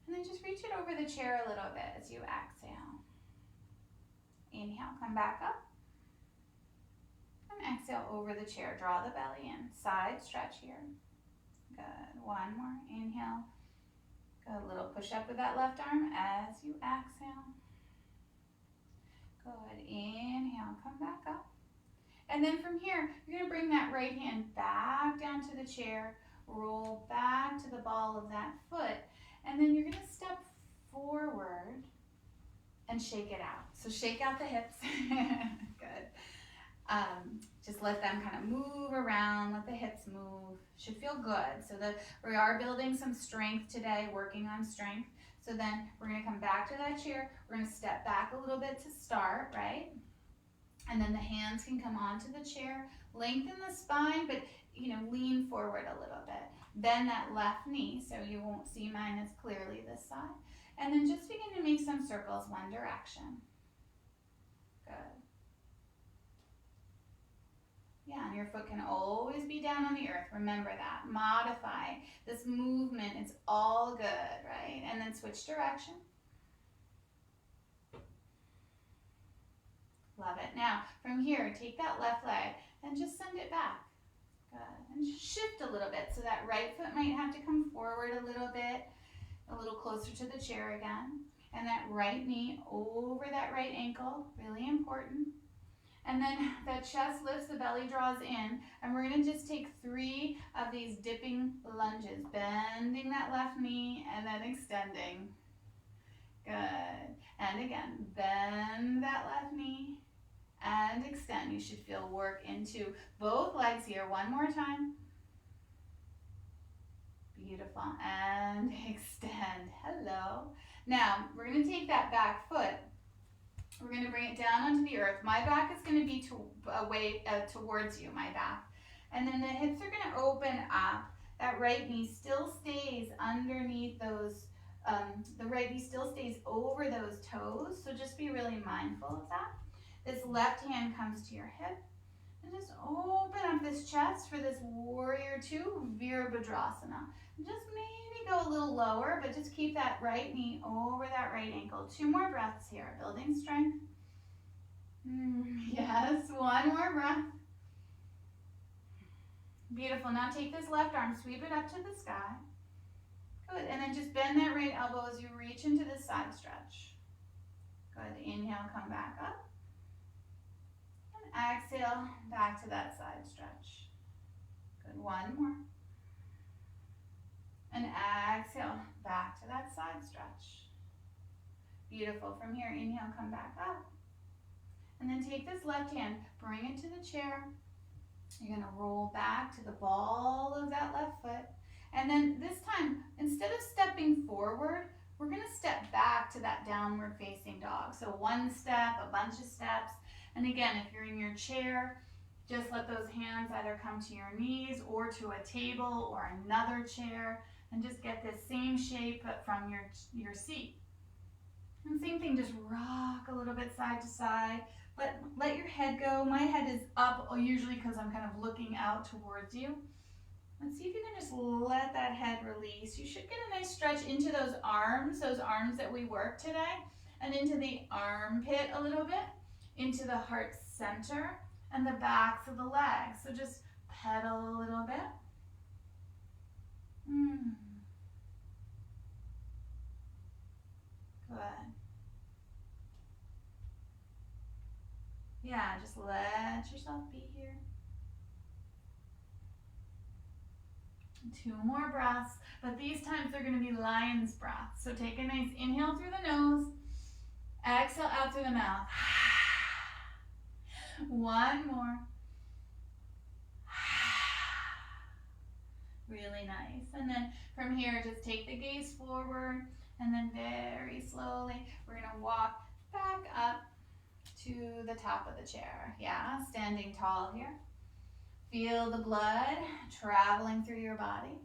[SPEAKER 1] And then just reach it over the chair a little bit as you exhale. Inhale, come back up. And exhale over the chair. Draw the belly in. Side stretch here. Good. One more. Inhale. Good. A little push up with that left arm as you exhale. Good. Inhale. Come back up. And then from here, you're going to bring that right hand back down to the chair. Roll back to the ball of that foot. And then you're going to step forward and shake it out. So shake out the hips. Good. Just let them kind of move around, let the hips move. Should feel good. So that we are building some strength today, working on strength. So then we're going to come back to that chair. We're going to step back a little bit to start, right? And then the hands can come onto the chair. Lengthen the spine, but lean forward a little bit. Bend that left knee so you won't see mine as clearly this side. And then just begin to make some circles one direction. Good. Yeah, and your foot can always be down on the earth. Remember that. Modify this movement. It's all good, right? And then switch direction. Love it. Now, from here, take that left leg and just send it back. Good. And just shift a little bit. So that right foot might have to come forward a little bit, a little closer to the chair again. And that right knee over that right ankle, really important. And then the chest lifts, the belly draws in, and we're going to just take 3 of these dipping lunges, bending that left knee and then extending. Good. And again, bend that left knee and extend. You should feel work into both legs here. One more time. Beautiful. And extend. Hello. Now, we're going to take that back foot. We're going to bring it down onto the earth. My back is going to be towards you, my back. And then the hips are going to open up. That right knee still stays underneath those, the right knee still stays over those toes. So just be really mindful of that. This left hand comes to your hip. And just open up this chest for this warrior 2, Virabhadrasana. Just maybe go a little lower, but just keep that right knee over that right ankle. 2 more breaths here, building strength. Yes, 1 more breath. Beautiful. Now take this left arm, sweep it up to the sky. Good. And then just bend that right elbow as you reach into the side stretch. Good. Inhale, come back up. And exhale, back to that side stretch. Good. 1 more. And exhale, back to that side stretch. Beautiful. From here, inhale, come back up. And then take this left hand, bring it to the chair. You're going to roll back to the ball of that left foot. And then this time, instead of stepping forward, we're going to step back to that downward facing dog. So 1 step, a bunch of steps. And again, if you're in your chair, just let those hands either come to your knees or to a table or another chair. And just get this same shape but from your seat. And same thing, just rock a little bit side to side. Let your head go. My head is up usually because I'm kind of looking out towards you. Let's see if you can just let that head release. You should get a nice stretch into those arms that we worked today, and into the armpit a little bit, into the heart center, and the backs of the legs. So just pedal a little bit. Good. Yeah, just let yourself be here. 2 more breaths, but these times they're going to be lion's breaths. So take a nice inhale through the nose, exhale out through the mouth. 1 more. Really nice. And then from here, just take the gaze forward, and then very slowly, we're going to walk back up to the top of the chair. Yeah, standing tall here. Feel the blood traveling through your body.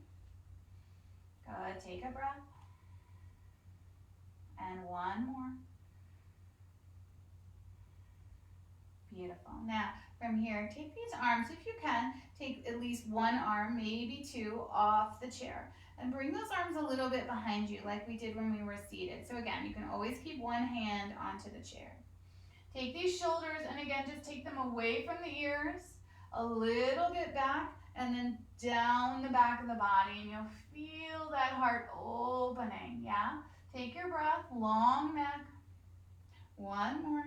[SPEAKER 1] Good. Take a breath. And 1 more. Beautiful. Now, from here, take these arms, if you can, take at least 1 arm, maybe 2, off the chair. And bring those arms a little bit behind you like we did when we were seated. So again, you can always keep 1 hand onto the chair. Take these shoulders, and again, just take them away from the ears. a little bit back and then down the back of the body, and you'll feel that heart opening, yeah? Take your breath, long neck. One more.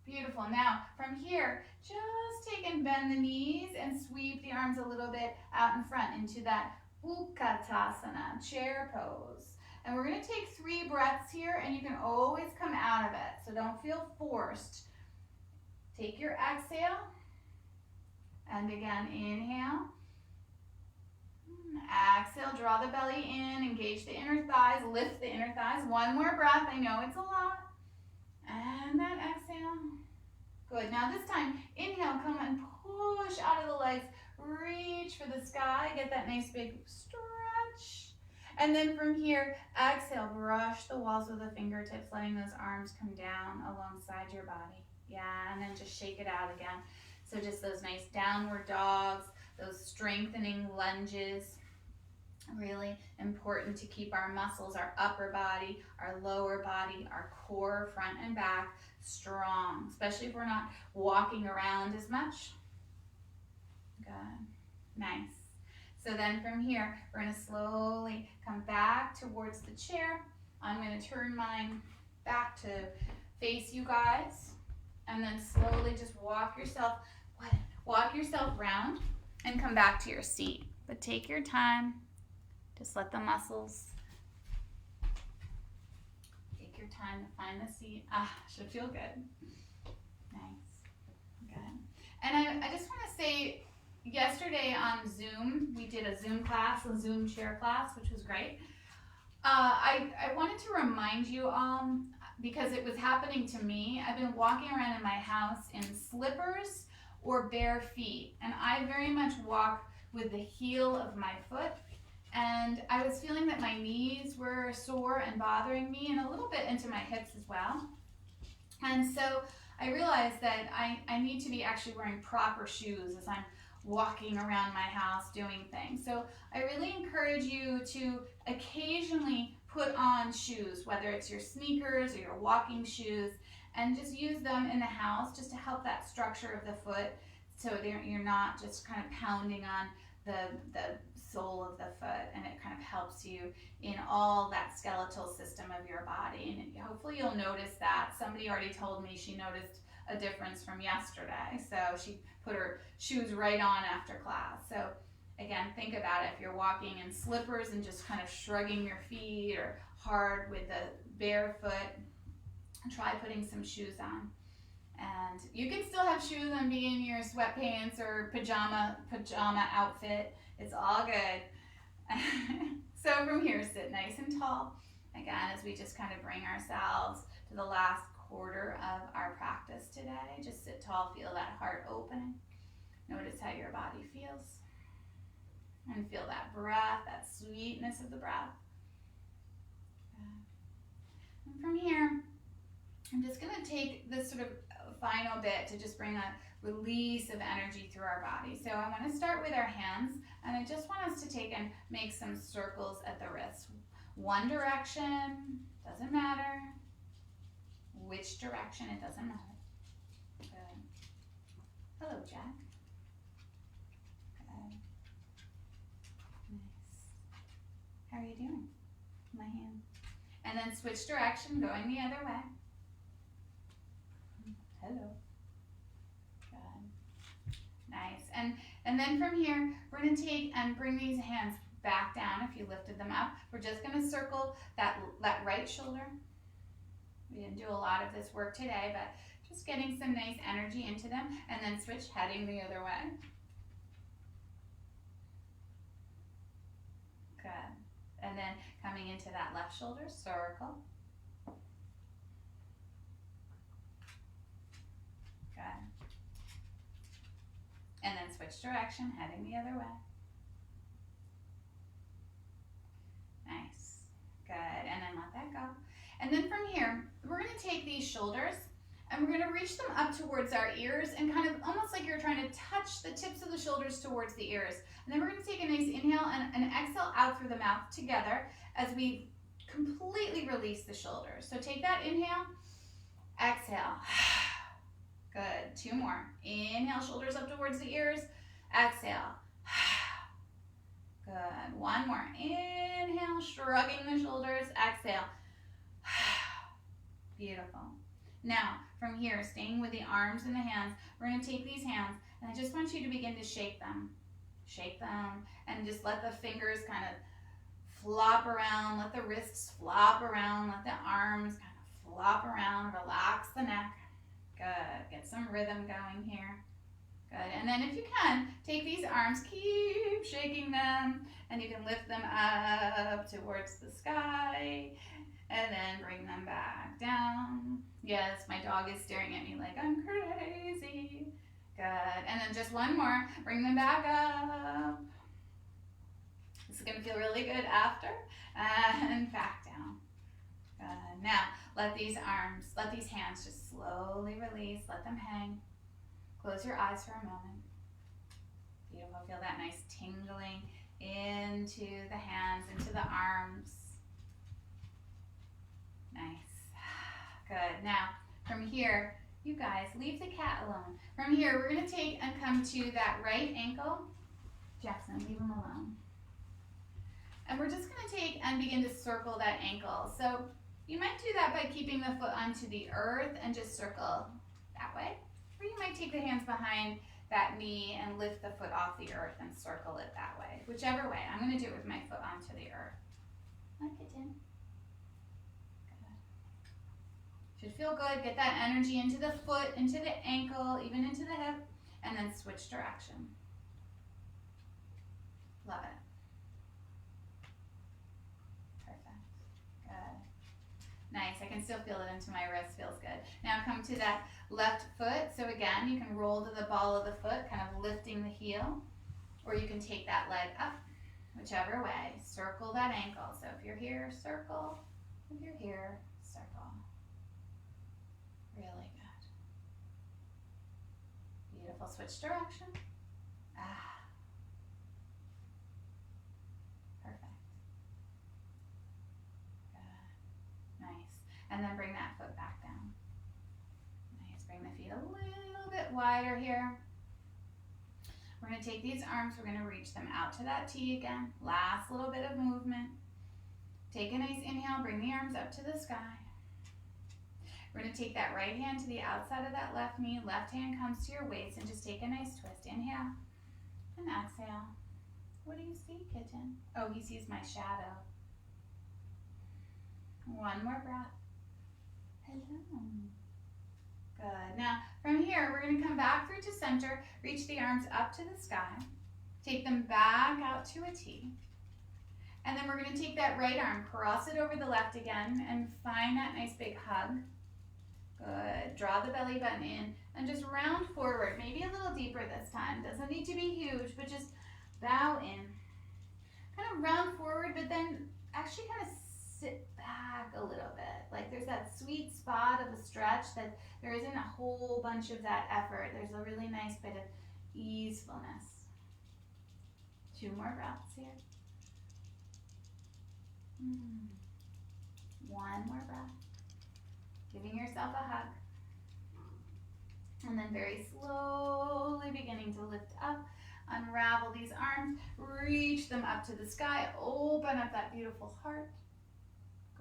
[SPEAKER 1] Beautiful. Now, from here, just take and bend the knees and sweep the arms a little bit out in front into that Utkatasana, chair pose. And we're going to take 3 breaths here, and you can always come out of it, so don't feel forced. Take your exhale, and again, inhale. Exhale, draw the belly in, engage the inner thighs, lift the inner thighs. One more breath, I know it's a lot. And then exhale. Good. Now this time, inhale, come and push out of the legs. Reach for the sky. Get that nice big stretch. And then from here, exhale, brush the walls with the fingertips, letting those arms come down alongside your body. Yeah, and then just shake it out again. So just those nice downward dogs, those strengthening lunges. Really important to keep our muscles, our upper body, our lower body, our core, front and back, strong, especially if we're not walking around as much. Good. Nice. So then from here, we're going to slowly come back towards the chair. I'm going to turn mine back to face you guys, and then slowly just walk yourself round and come back to your seat. But take your time. Just let the muscles take your time to find the seat. Should feel good. Nice. Good. And I just want to say, yesterday on Zoom, we did a Zoom class, a Zoom chair class, which was great. I wanted to remind you all, because it was happening to me, I've been walking around in my house in slippers or bare feet, and I very much walk with the heel of my foot. And I was feeling that my knees were sore and bothering me, and a little bit into my hips as well. And so I realized that I need to be actually wearing proper shoes as I'm walking around my house doing things. So I really encourage you to occasionally put on shoes, whether it's your sneakers or your walking shoes, and just use them in the house just to help that structure of the foot, so you're not just kind of pounding on the sole of the foot, and it kind of helps you in all that skeletal system of your body. And hopefully you'll notice that. Somebody already told me she noticed a difference from yesterday, so she put her shoes right on after class. So again, think about it. If you're walking in slippers and just kind of shrugging your feet, or hard with the bare foot, try putting some shoes on. And you can still have shoes and be in your sweatpants or pajama outfit. It's all good. So from here, sit nice and tall. Again, as we just kind of bring ourselves to the last quarter of our practice today. Just sit tall, feel that heart opening. Notice how your body feels. And feel that breath, that sweetness of the breath. And from here, I'm just going to take this sort of final bit to just bring a release of energy through our body. So I want to start with our hands, and I just want us to take and make some circles at the wrists. One direction, doesn't matter. Which direction, it doesn't matter. Good. Hello, Jack. Good. Nice. How are you doing? My hand. And then switch direction, going the other way. Hello. Good. Nice. And then from here, we're going to take and bring these hands back down. If you lifted them up, we're just going to circle that right shoulder. We didn't do a lot of this work today, but just getting some nice energy into them, and then switch, heading the other way. Good. And then coming into that left shoulder, circle. Good. And then switch direction, heading the other way. Nice. Good. And then let that go. And then from here, we're going to take these shoulders and we're going to reach them up towards our ears, and kind of almost like you're trying to touch the tips of the shoulders towards the ears. And then we're going to take a nice inhale and an exhale out through the mouth together as we completely release the shoulders. So take that inhale, exhale. Good. 2 more. Inhale, shoulders up towards the ears. Exhale. Good. 1 more. Inhale, shrugging the shoulders. Exhale. Beautiful. Now, from here, staying with the arms and the hands, we're going to take these hands, and I just want you to begin to shake them. Shake them, and just let the fingers kind of flop around. Let the wrists flop around. Let the arms kind of flop around. Relax the neck. Good. Get some rhythm going here. Good. And then if you can, take these arms, keep shaking them, and you can lift them up towards the sky, and then bring them back down. Yes, my dog is staring at me like I'm crazy. Good. And then just 1 more. Bring them back up. This is going to feel really good after. And back down. Good. Now, let these hands just slowly release. Let them hang. Close your eyes for a moment. Beautiful. Feel that nice tingling into the hands, into the arms. Nice. Good. Now, from here, you guys, leave the cat alone. From here, we're going to take and come to that right ankle. Jackson, leave him alone. And we're just going to take and begin to circle that ankle. So you might do that by keeping the foot onto the earth and just circle that way. Or you might take the hands behind that knee and lift the foot off the earth and circle it that way. Whichever way. I'm going to do it with my foot onto the earth. Like it in. Should feel good. Get that energy into the foot, into the ankle, even into the hip, and then switch direction. Love it. Perfect. Good. Nice. I can still feel it into my wrist. Feels good. Now come to that left foot. So again, you can roll to the ball of the foot, kind of lifting the heel, or you can take that leg up, whichever way. Circle that ankle. So if you're here, circle. If you're here, circle. Really good. Beautiful. Switch direction. Perfect. Good. Nice. And then bring that foot back down. Nice. Bring the feet a little bit wider here. We're going to take these arms. We're going to reach them out to that T again. Last little bit of movement. Take a nice inhale. Bring the arms up to the sky. We're going to take that right hand to the outside of that left knee. Left hand comes to your waist and just take a nice twist. Inhale and exhale. What do you see, kitten? Oh, he sees my shadow. 1 more breath. Hello. Good. Now, from here, we're going to come back through to center. Reach the arms up to the sky. Take them back out to a T. And then we're going to take that right arm, cross it over the left again, and find that nice big hug. Good. Draw the belly button in and just round forward. Maybe a little deeper this time. Doesn't need to be huge, but just bow in. Kind of round forward, but then actually kind of sit back a little bit. Like there's that sweet spot of a stretch that there isn't a whole bunch of that effort. There's a really nice bit of easefulness. 2 more breaths here. 1 more breath. Giving yourself a hug. And then very slowly beginning to lift up. Unravel these arms. Reach them up to the sky. Open up that beautiful heart.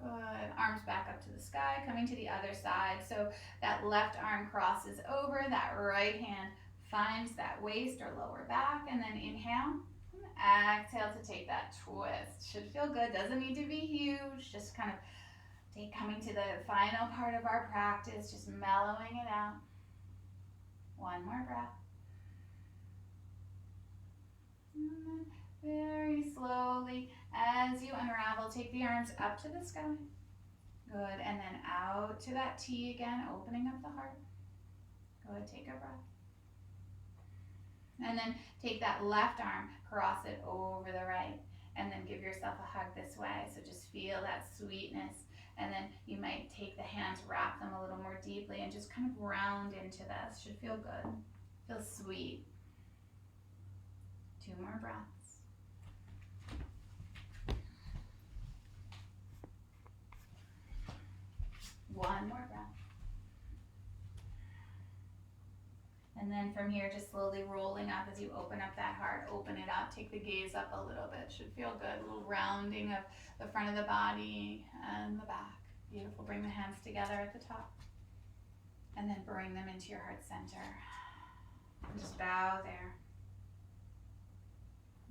[SPEAKER 1] Good. Arms back up to the sky. Coming to the other side. So that left arm crosses over. That right hand finds that waist or lower back. And then inhale. And exhale to take that twist. Should feel good. Doesn't need to be huge. Just kind of coming to the final part of our practice, just mellowing it out. 1 more breath. And then very slowly, as you unravel, take the arms up to the sky. Good, and then out to that T again, opening up the heart. Good, take a breath. And then take that left arm, cross it over the right, and then give yourself a hug this way. So just feel that sweetness. And then you might take the hands, wrap them a little more deeply, and just kind of round into this. Should feel good. Feel sweet. 2 more breaths. One more breath. And then from here, just slowly rolling up as you open up that heart, open it up, take the gaze up a little bit. Should feel good. A little rounding of the front of the body and the back. Beautiful. Bring the hands together at the top. And then bring them into your heart center. And just bow there.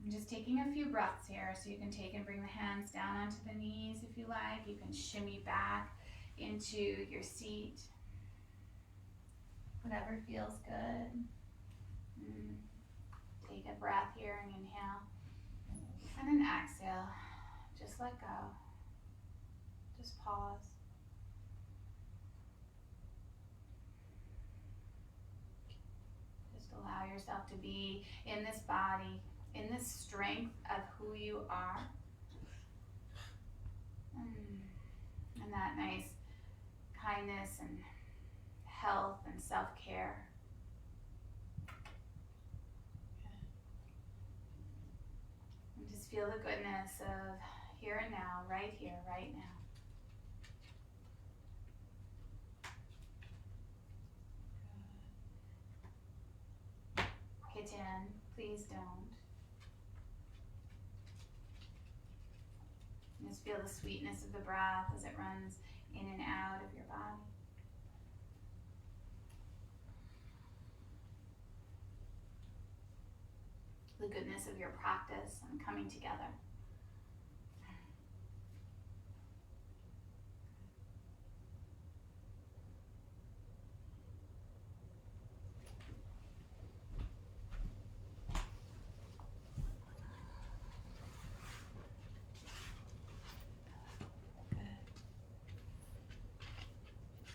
[SPEAKER 1] I'm just taking a few breaths here, so you can take and bring the hands down onto the knees if you like. You can shimmy back into your seat. Whatever feels good. Take a breath here and inhale. And then exhale. Just let go. Just pause. Just allow yourself to be in this body, in this strength of who you are. And that nice kindness and health and self-care. And just feel the goodness of here and now, right here, right now. Good. Kitten, please don't. Just feel the sweetness of the breath as it runs in and out of your body. The goodness of your practice and coming together.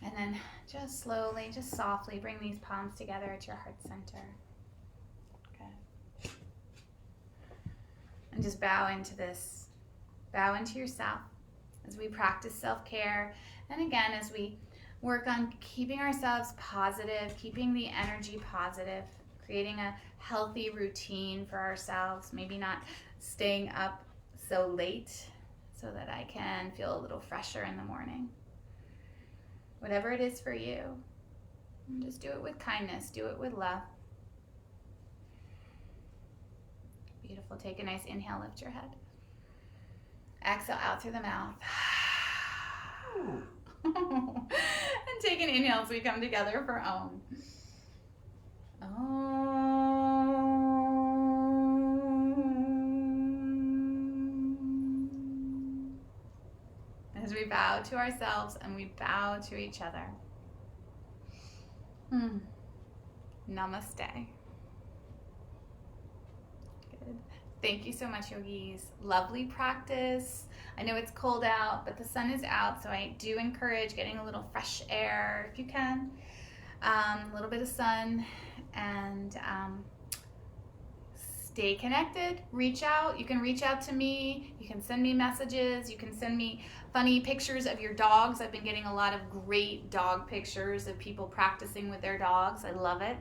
[SPEAKER 1] And then just slowly, just softly bring these palms together at your heart center. Good. And just bow into this. Bow into yourself as we practice self-care. And again, as we work on keeping ourselves positive, keeping the energy positive, creating a healthy routine for ourselves, maybe not staying up so late so that I can feel a little fresher in the morning. Whatever it is for you, just do it with kindness, do it with love. Beautiful. Take a nice inhale, lift your head. Exhale out through the mouth. And take an inhale as we come together for Om. As we bow to ourselves and we bow to each other. Namaste. Good. Thank you so much, yogis. Lovely practice. I know it's cold out, but the sun is out, so I do encourage getting a little fresh air if you can. A little bit of sun, and stay connected. Reach out. You can reach out to me. You can send me messages. You can send me funny pictures of your dogs. I've been getting a lot of great dog pictures of people practicing with their dogs. I love it.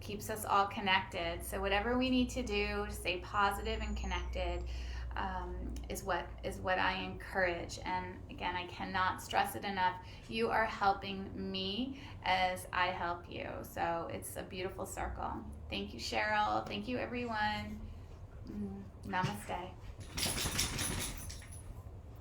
[SPEAKER 1] Keeps us all connected. So whatever we need to do to stay positive and connected is what I encourage. And again, I cannot stress it enough. You are helping me as I help you. So it's a beautiful circle. Thank you, Cheryl. Thank you, everyone. Namaste.